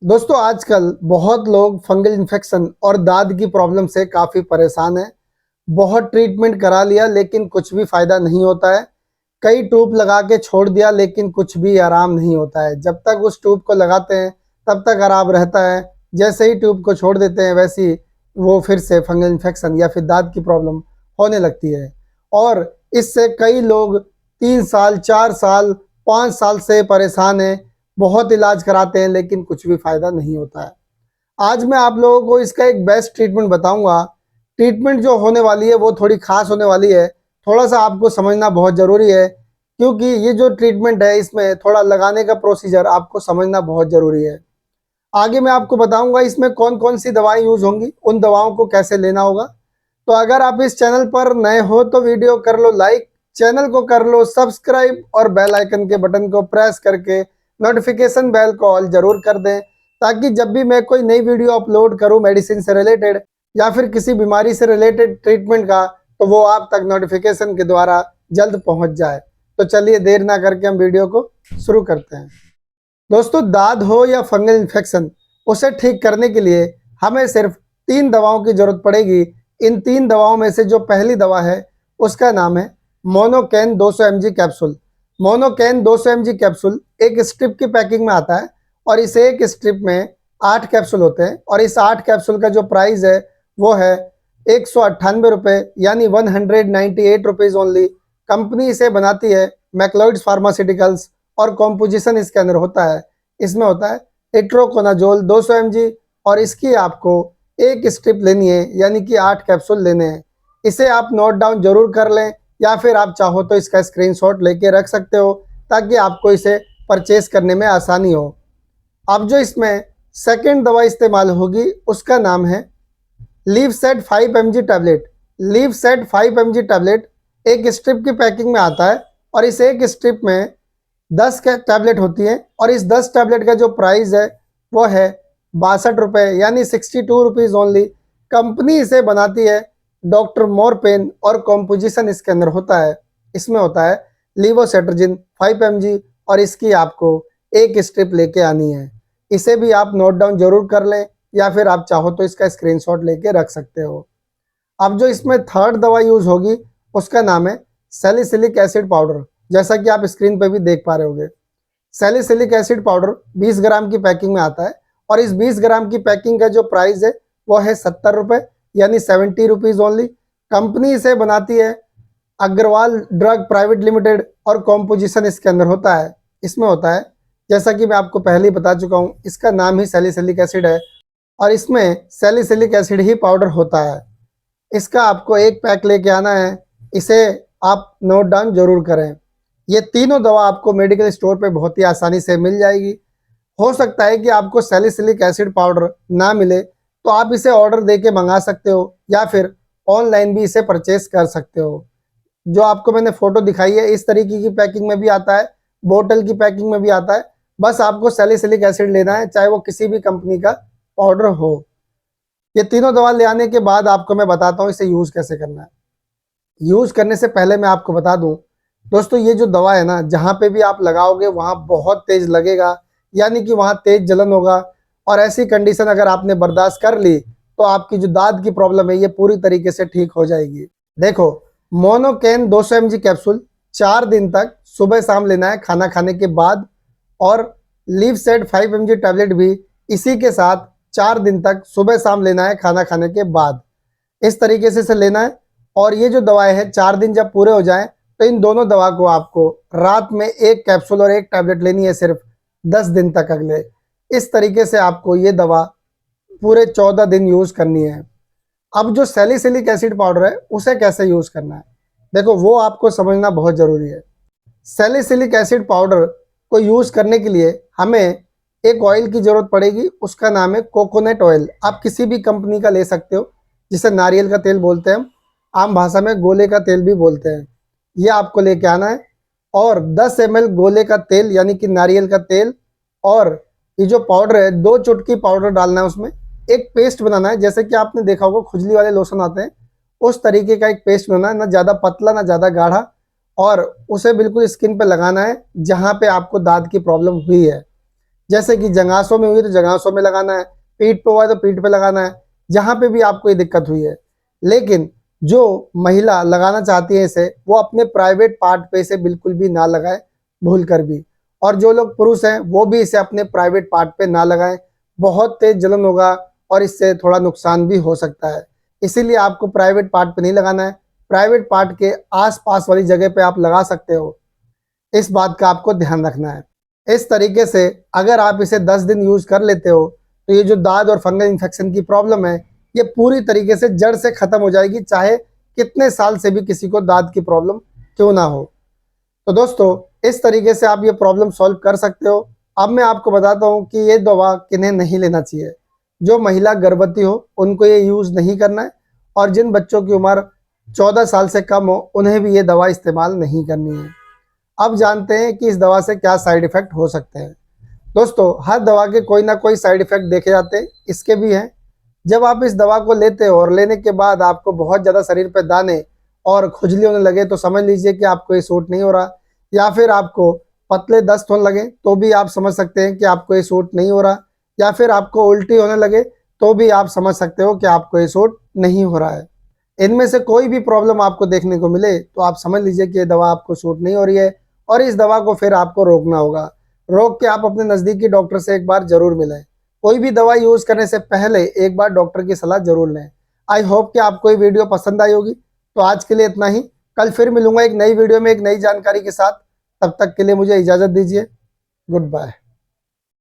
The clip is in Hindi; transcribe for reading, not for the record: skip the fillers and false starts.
दोस्तों आजकल बहुत लोग फंगल इन्फेक्शन और दाद की प्रॉब्लम से काफ़ी परेशान हैं। बहुत ट्रीटमेंट करा लिया लेकिन कुछ भी फ़ायदा नहीं होता है। कई ट्यूब लगा के छोड़ दिया लेकिन कुछ भी आराम नहीं होता है। जब तक उस ट्यूब को लगाते हैं तब तक आराम रहता है। जैसे ही ट्यूब को छोड़ देते हैं वैसे ही वो फिर से फंगल इन्फेक्शन या फिर दाद की प्रॉब्लम होने लगती है। और इससे कई लोग 3 साल 4 साल 5 साल से परेशान हैं। बहुत इलाज कराते हैं लेकिन कुछ भी फ़ायदा नहीं होता है। आज मैं आप लोगों को इसका एक बेस्ट ट्रीटमेंट बताऊंगा। ट्रीटमेंट जो होने वाली है वो थोड़ी खास होने वाली है। थोड़ा सा आपको समझना बहुत ज़रूरी है क्योंकि ये जो ट्रीटमेंट है इसमें थोड़ा लगाने का प्रोसीजर आपको समझना बहुत ज़रूरी है। आगे मैं आपको बताऊंगा इसमें कौन कौन सी दवाएं यूज़ होंगी, उन दवाओं को कैसे लेना होगा। तो अगर आप इस चैनल पर नए हो तो वीडियो कर लो लाइक, चैनल को कर लो सब्सक्राइब और बेल आइकन के बटन को प्रेस करके नोटिफिकेशन बेल को ऑल जरूर कर दें, ताकि जब भी मैं कोई नई वीडियो अपलोड करूं मेडिसिन से रिलेटेड या फिर किसी बीमारी से रिलेटेड ट्रीटमेंट का, तो वो आप तक नोटिफिकेशन के द्वारा जल्द पहुंच जाए। तो चलिए देर ना करके हम वीडियो को शुरू करते हैं। दोस्तों दाद हो या फंगल इन्फेक्शन, उसे ठीक करने के लिए हमें सिर्फ 3 दवाओं की जरूरत पड़ेगी। इन 3 दवाओं में से जो पहली दवा है उसका नाम है मोनोकैन 200 mg कैप्सूल। मोनोकैन 200 mg कैप्सूल एक स्ट्रिप की पैकिंग में आता है और इस एक स्ट्रिप में 8 कैप्सूल होते हैं और इस 8 कैप्सूल का जो प्राइस है वो है 198 रुपये, यानी 198 रुपीज़ ओनली। कंपनी इसे बनाती है मैक्लोइड्स फार्मास्यूटिकल्स और कॉम्पोजिशन इसके अंदर होता है। इसमें होता है इट्रोकोनाजोल 200 mg और इसकी आपको एक स्ट्रिप लेनी है, यानी कि 8 कैप्सूल लेने हैं। इसे आप नोट डाउन जरूर कर लें या फिर आप चाहो तो इसका स्क्रीनशॉट लेके रख सकते हो ताकि आपको इसे परचेस करने में आसानी हो। अब जो इसमें सेकेंड दवा इस्तेमाल होगी उसका नाम है लीवसेट 5 mg टैबलेट। लीवसेट 5 mg टैबलेट एक स्ट्रिप की पैकिंग में आता है और इस एक स्ट्रिप में 10 टैबलेट होती है और इस 10 टैबलेट का जो प्राइस है वो है 62 रुपये, यानी 62 रुपीज़ ओनली। कंपनी इसे बनाती है डॉक्टर मोरपेन और कॉम्पोजिशन इसके अंदर होता है। इसमें होता है लीवोसेट्रिजिन 5 mg और इसकी आपको एक स्ट्रिप लेके आनी है। इसे भी आप नोट डाउन जरूर कर लें या फिर आप चाहो तो इसका स्क्रीनशॉट लेके रख सकते हो। अब जो इसमें थर्ड दवा यूज होगी उसका नाम है सैलिसिलिक एसिड पाउडर। जैसा कि आप स्क्रीन पे भी देख पा रहे होंगे, सैलिसिलिक एसिड पाउडर 20 ग्राम की पैकिंग में आता है और इस 20 ग्राम की पैकिंग का जो प्राइस है वो है 70 रुपये, यानी 70 रुपीज़ ओनली। कंपनी इसे बनाती है अग्रवाल ड्रग प्राइवेट लिमिटेड और कॉम्पोजिशन इसके अंदर होता है। इसमें होता है, जैसा कि मैं आपको पहले ही बता चुका हूँ, इसका नाम ही सैलिसिलिक एसिड है और इसमें सैलिसिलिक एसिड ही पाउडर होता है। इसका आपको एक पैक लेके आना है, इसे आप नोट डाउन जरूर करें। ये तीनों दवा आपको मेडिकल स्टोर पे बहुत ही आसानी से मिल जाएगी। हो सकता है कि आपको सैलिसिलिक एसिड पाउडर ना मिले तो आप इसे ऑर्डर दे के मंगा सकते हो या फिर ऑनलाइन भी इसे परचेस कर सकते हो। जो आपको मैंने फोटो दिखाई है इस तरीके की पैकिंग में भी आता है, बोतल की पैकिंग में भी आता है। बस आपको सैलिसिलिक एसिड लेना है, चाहे वो किसी भी कंपनी का पाउडर हो। ये तीनों दवा ले आने के बाद आपको मैं बताता हूँ इसे यूज़ कैसे करना है। यूज़ करने से पहले मैं आपको बता दूं दोस्तों, ये जो दवा है ना, जहाँ पे भी आप लगाओगे वहाँ बहुत तेज लगेगा, यानी कि वहाँ तेज जलन होगा और ऐसी कंडीशन अगर आपने बर्दाश्त कर ली तो आपकी जो दाद की प्रॉब्लम है ये पूरी तरीके से ठीक हो जाएगी। देखो, मोनोकेन 200 mg कैप्सूल 4 दिन तक सुबह शाम लेना है खाना खाने के बाद, और लीवसेट 5 mg टैबलेट भी इसी के साथ 4 दिन तक सुबह शाम लेना है खाना खाने के बाद। इस तरीके से इसे लेना है। और ये जो दवाएं हैं 4 दिन जब पूरे हो जाएं तो इन दोनों दवा को आपको रात में एक कैप्सूल और एक टैबलेट लेनी है सिर्फ 10 दिन तक अगले। इस तरीके से आपको ये दवा पूरे 14 दिन यूज़ करनी है। अब जो सैलिसिलिक एसिड पाउडर है उसे कैसे यूज़ करना है, देखो वो आपको समझना बहुत ज़रूरी है। सैलिसिलिक एसिड पाउडर को यूज़ करने के लिए हमें एक ऑयल की ज़रूरत पड़ेगी, उसका नाम है कोकोनट ऑयल। आप किसी भी कंपनी का ले सकते हो, जिसे नारियल का तेल बोलते हैं हम, आम भाषा में गोले का तेल भी बोलते हैं। ये आपको लेके आना है और 10 ml गोले का तेल यानी कि नारियल का तेल, और ये जो पाउडर है 2 चुटकी पाउडर डालना है उसमें। एक पेस्ट बनाना है, जैसे कि आपने देखा होगा खुजली वाले लोशन आते हैं उस तरीके का एक पेस्ट बनाना है, ना ज़्यादा पतला ना ज़्यादा गाढ़ा, और उसे बिल्कुल स्किन पे लगाना है जहाँ पे आपको दाद की प्रॉब्लम हुई है। जैसे कि जंघासों में हुई तो जंघासों में लगाना है, पीठ पे हुआ है तो पीठ पे लगाना है, जहाँ पे भी आपको ये दिक्कत हुई है। लेकिन जो महिला लगाना चाहती है इसे, वो अपने प्राइवेट पार्ट पे इसे बिल्कुल भी ना लगाए, भूल कर भी। और जो लोग पुरुष हैं वो भी इसे अपने प्राइवेट पार्ट पे ना लगाएं, बहुत तेज जलन होगा और इससे थोड़ा नुकसान भी हो सकता है। इसीलिए आपको प्राइवेट पार्ट पे नहीं लगाना है, प्राइवेट पार्ट के आसपास वाली जगह पे आप लगा सकते हो, इस बात का आपको ध्यान रखना है। इस तरीके से अगर आप इसे 10 दिन यूज कर लेते हो तो ये जो दाद और फंगल इन्फेक्शन की प्रॉब्लम है ये पूरी तरीके से जड़ से खत्म हो जाएगी, चाहे कितने साल से भी किसी को दाद की प्रॉब्लम क्यों ना हो। तो दोस्तों, इस तरीके से आप ये प्रॉब्लम सॉल्व कर सकते हो। अब मैं आपको बताता हूँ कि ये दवा किन्हें नहीं लेना चाहिए। जो महिला गर्भवती हो उनको ये यूज नहीं करना है, और जिन बच्चों की उम्र 14 साल से कम हो उन्हें भी ये दवा इस्तेमाल नहीं करनी है। अब जानते हैं कि इस दवा से क्या साइड इफेक्ट हो सकते हैं। दोस्तों, हर दवा के कोई ना कोई साइड इफेक्ट देखे जाते हैं, इसके भी हैं। जब आप इस दवा को लेते हो और लेने के बाद आपको बहुत ज़्यादा शरीर पे दाने और खुजली होने लगे तो समझ लीजिए कि आपको ये सूट नहीं हो रहा, या फिर आपको पतले दस्त होने लगे तो भी आप समझ सकते हैं कि आपको ये सूट नहीं हो रहा, या फिर आपको उल्टी होने लगे तो भी आप समझ सकते हो कि आपको ये सूट नहीं हो रहा है। इनमें से कोई भी प्रॉब्लम आपको देखने को मिले तो आप समझ लीजिए कि ये दवा आपको सूट नहीं हो रही है, और इस दवा को फिर आपको रोकना होगा। रोक के आप अपने नज़दीकी डॉक्टर से एक बार जरूर मिलें। कोई भी दवा यूज़ करने से पहले एक बार डॉक्टर की सलाह जरूर लें। आई होप कि आपको ये वीडियो पसंद आई होगी। तो आज के लिए इतना ही। कल फिर मिलूंगा एक नई वीडियो में एक नई जानकारी के साथ। तब तक के लिए मुझे इजाज़त दीजिए। Good bye.